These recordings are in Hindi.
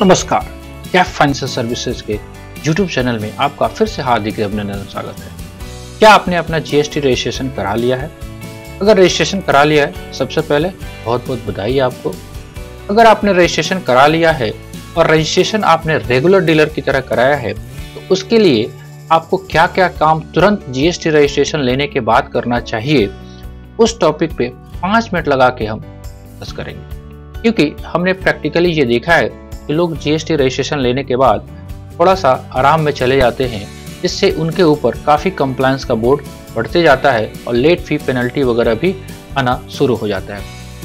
नमस्कार, कैफ फाइनेंशियल सर्विसेज के YouTube चैनल में आपका फिर से हार्दिक अभिनंदन स्वागत है। क्या आपने अपना जीएसटी रजिस्ट्रेशन करा लिया है? अगर रजिस्ट्रेशन करा लिया है, सबसे पहले बहुत बहुत बधाई आपको। अगर आपने रजिस्ट्रेशन करा लिया है और रजिस्ट्रेशन आपने रेगुलर डीलर की तरह कराया है, तो उसके लिए आपको क्या क्या काम तुरंत जीएसटी रजिस्ट्रेशन लेने के बाद करना चाहिए, उस टॉपिक पे 5 मिनट लगा के हम डिस्कस करेंगे। क्योंकि हमने प्रैक्टिकली ये देखा है कि लोग जीएसटी रजिस्ट्रेशन लेने के बाद थोड़ा सा आराम में चले जाते हैं, जिससे उनके ऊपर काफ़ी कंप्लायंस का बोर्ड बढ़ते जाता है और लेट फी पेनल्टी वगैरह भी आना शुरू हो जाता है।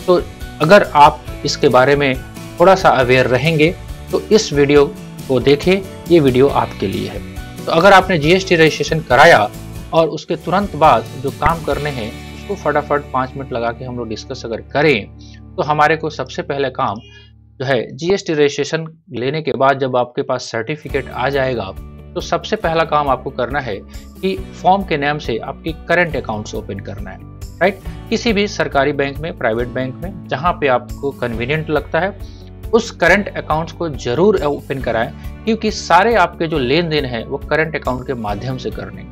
तो अगर आप इसके बारे में थोड़ा सा अवेयर रहेंगे तो इस वीडियो को देखें, ये वीडियो आपके लिए है। तो अगर आपने जीएसटी रजिस्ट्रेशन कराया और उसके तुरंत बाद जो काम करने हैं उसको फटाफट 5 मिनट लगा के हम लोग डिस्कस अगर करें, तो हमारे को सबसे पहले काम जो है जीएसटी रजिस्ट्रेशन लेने के बाद जब आपके पास सर्टिफिकेट आ जाएगा, तो सबसे पहला काम आपको करना है कि फॉर्म के नाम से आपकी करंट अकाउंट्स ओपन करना है, राइट। किसी भी सरकारी बैंक में, प्राइवेट बैंक में, जहां पे आपको कन्वीनियंट लगता है उस करंट अकाउंट्स को जरूर ओपन कराएं, क्योंकि सारे आपके जो लेन देन है वो करंट अकाउंट के माध्यम से करने।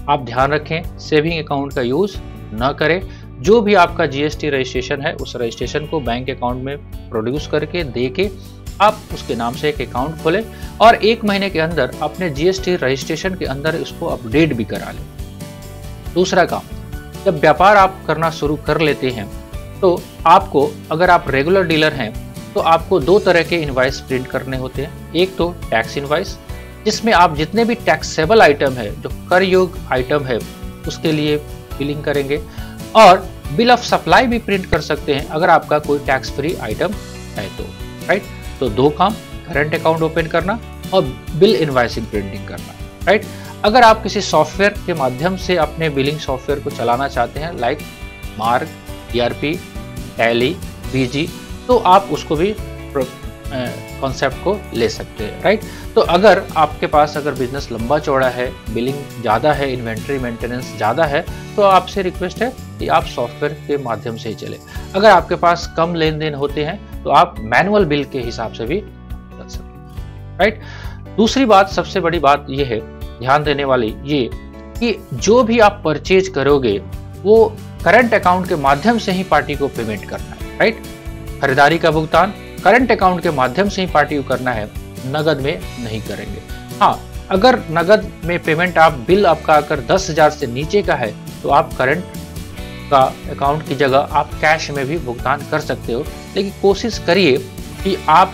आप ध्यान रखें, सेविंग अकाउंट का यूज न करें। जो भी आपका जीएसटी रजिस्ट्रेशन है उस रजिस्ट्रेशन को बैंक अकाउंट में प्रोड्यूस करके दे के आप उसके नाम से एक अकाउंट खोलें और 1 महीने के अंदर अपने जीएसटी रजिस्ट्रेशन के अंदर इसको अपडेट भी करा लें। दूसरा काम, जब व्यापार आप करना शुरू कर लेते हैं तो आपको, अगर आप रेगुलर डीलर हैं, तो आपको 2 तरह के इनवॉइस प्रिंट करने होते हैं। एक तो टैक्स इनवॉइस, जिसमें आप जितने भी टैक्सेबल आइटम है, जो कर योग्य आइटम है, उसके लिए बिलिंग करेंगे, और बिल ऑफ सप्लाई भी प्रिंट कर सकते हैं अगर आपका कोई टैक्स फ्री आइटम है तो, राइट। तो 2 काम, करंट अकाउंट ओपन करना और बिल इनवॉइसिंग प्रिंटिंग करना, राइट। अगर आप किसी सॉफ्टवेयर के माध्यम से अपने बिलिंग सॉफ्टवेयर को चलाना चाहते हैं, लाइक मार्ग, ईआरपी, टैली, बीजी, तो आप उसको भी कॉन्सेप्ट को ले सकते हैं, राइट। तो अगर आपके पास अगर बिजनेस लंबा चौड़ा है, बिलिंग ज़्यादा है, इन्वेंट्री मेंटेनेंस ज़्यादा है, तो आपसे रिक्वेस्ट है कि आप सॉफ्टवेयर के माध्यम से ही चले। अगर आपके पास कम लेन देन होते हैं तो आप मैनुअल बिल के हिसाब से भी कर सकते हैं, राइट। दूसरी बात, सबसे बड़ी बात ये है ध्यान देने वाली, ये कि जो भी आप परचेज करोगे वो करंट अकाउंट के माध्यम से ही पार्टी को पेमेंट करना है, राइट। खरीदारी का भुगतान करंट अकाउंट के माध्यम से ही पार्टी को करना है, नगद में नहीं करेंगे। हाँ, अगर नगद में पेमेंट आप, बिल आपका अगर 10,000 से नीचे का है तो आप करंट का अकाउंट की जगह आप कैश में भी भुगतान कर सकते हो, लेकिन कोशिश करिए कि आप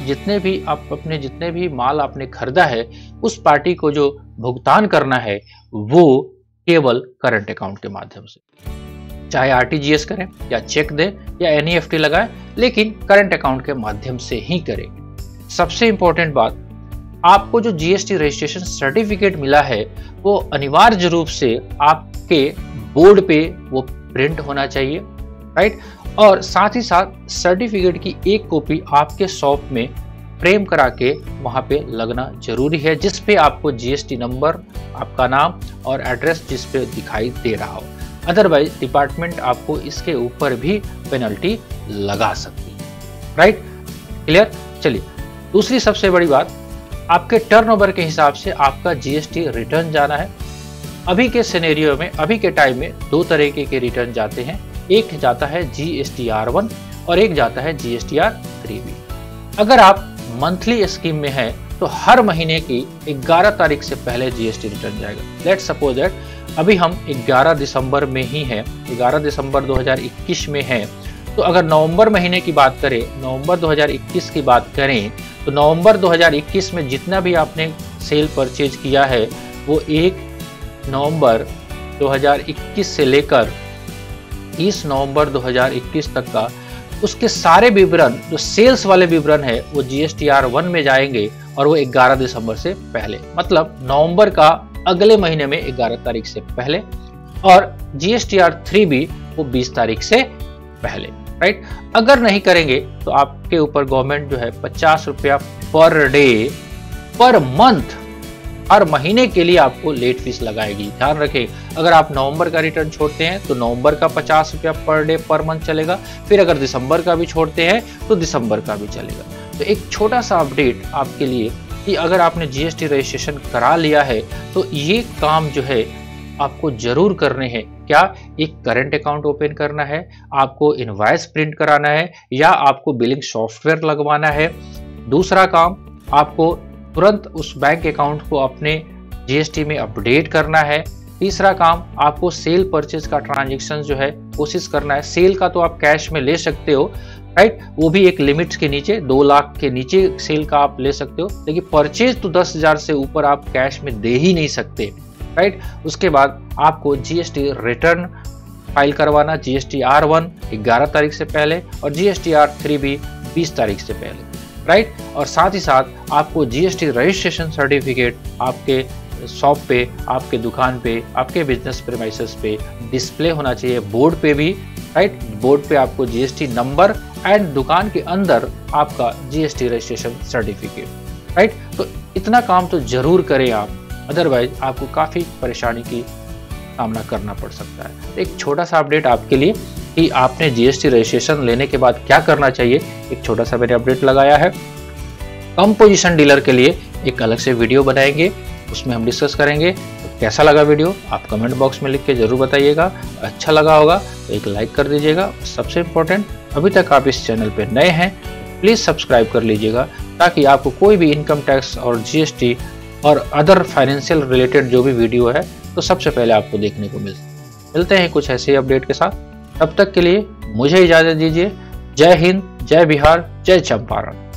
अपने जितने भी माल आपने खरीदा है उस पार्टी को जो भुगतान करना है वो केवल करंट अकाउंट के माध्यम से, चाहे आरटीजीएस करें या चेक दें या एनईएफटी लगाएं, लेकिन करंट अकाउंट के माध्यम से ही करें। सबसे इंपॉर्टेंट बात, आपको जो जीएसटी रजिस्ट्रेशन सर्टिफिकेट मिला है वो अनिवार्य रूप से आपके बोर्ड पे वो प्रिंट होना चाहिए, राइट। और साथ ही साथ सर्टिफिकेट की एक कॉपी आपके शॉप में फ्रेम करा के वहां पे लगना जरूरी है, जिस पे आपको जीएसटी नंबर, आपका नाम और एड्रेस जिस पे दिखाई दे रहा हो। अदरवाइज डिपार्टमेंट आपको इसके ऊपर भी पेनल्टी लगा सकती है, राइट। क्लियर। चलिए, दूसरी सबसे बड़ी बात, आपके टर्नओवर के हिसाब से आपका जीएसटी रिटर्न जाना है। अभी के सिनेरियो में, अभी के टाइम में 2 तरीके के रिटर्न जाते हैं। एक जाता है GSTR1 और एक जाता है GSTR3B। अगर आप मंथली स्कीम में हैं तो हर महीने की 11 तारीख से पहले जीएसटी रिटर्न जाएगा। लेट्स सपोज दैट अभी हम 11 दिसंबर में ही हैं, 11 दिसंबर 2021 में हैं, तो अगर नवंबर महीने की बात करें, नवंबर 2021 की बात करें, तो नवंबर 2021 में जितना भी आपने सेल परचेज किया है वो 1 नवंबर 2021 से लेकर 30 नवंबर 2021 तक का, उसके सारे विवरण, जो सेल्स वाले विवरण है, वो GSTR1 में जाएंगे और वो 11 दिसंबर से पहले, मतलब नवंबर का अगले महीने में 11 तारीख से पहले, और GSTR3B वो 20 तारीख से पहले, राइट। अगर नहीं करेंगे तो आपके ऊपर गवर्नमेंट जो है 50 रुपया पर डे, पर मंथ, हर महीने के लिए आपको लेट फीस लगाएगी। ध्यान रखें, अगर आप नवंबर का रिटर्न छोड़ते हैं तो नवंबर का 50 रुपया पर डे पर मंथ चलेगा, फिर अगर दिसंबर का भी छोड़ते हैं तो दिसंबर का भी चलेगा। तो एक छोटा सा अपडेट आपके लिए कि अगर आपने जीएसटी रजिस्ट्रेशन करा लिया है तो ये काम जो है आपको जरूर करने हैं। क्या? एक करंट अकाउंट ओपन करना है, आपको इनवॉइस प्रिंट कराना है, या आपको बिलिंग सॉफ्टवेयर लगवाना है। दूसरा काम, आपको तुरंत उस बैंक अकाउंट को अपने जीएसटी में अपडेट करना है। तीसरा काम, आपको सेल परचेज का ट्रांजैक्शन जो है कोशिश करना है। सेल का तो आप कैश में ले सकते हो, राइट, वो भी एक लिमिट के नीचे, 2 लाख के नीचे सेल का आप ले सकते हो, लेकिन परचेज तो 10,000 से ऊपर आप कैश में दे ही नहीं सकते, राइट। उसके बाद आपको जीएसटी रिटर्न फाइल करवाना, जीएसटी R1 11 तारीख से पहले और जीएसटी R3 भी 20 तारीख से पहले, राइट। और साथ ही साथ आपको जीएसटी रजिस्ट्रेशन सर्टिफिकेट आपके शॉप पे, आपके दुकान पे, आपके बिजनेस प्रीमाइसेस पे डिस्प्ले होना चाहिए, बोर्ड पे भी, राइट। बोर्ड पे आपको जीएसटी नंबर एंड दुकान के अंदर आपका जीएसटी रजिस्ट्रेशन सर्टिफिकेट, राइट। तो इतना काम तो जरूर करें आप, अदरवाइज आपको काफ़ी परेशानी की सामना करना पड़ सकता है। एक छोटा सा अपडेट आपके लिए कि आपने जीएसटी रजिस्ट्रेशन लेने के बाद क्या करना चाहिए, एक छोटा सा मैंने अपडेट लगाया है। कम पोजीशन डीलर के लिए एक अलग से वीडियो बनाएंगे, उसमें हम डिस्कस करेंगे। तो कैसा लगा वीडियो आप कमेंट बॉक्स में लिख के जरूर बताइएगा। अच्छा लगा होगा तो एक लाइक कर दीजिएगा। सबसे इम्पोर्टेंट, अभी तक आप इस चैनल पे नए हैं प्लीज़ सब्सक्राइब कर लीजिएगा, ताकि आपको कोई भी इनकम टैक्स और जीएसटी और अदर फाइनेंशियल रिलेटेड जो भी वीडियो है तो सबसे पहले आपको देखने को मिलते हैं कुछ ऐसे अपडेट के साथ। तब तक के लिए मुझे इजाज़त दीजिए। जय हिंद, जय बिहार, जय चंपारण।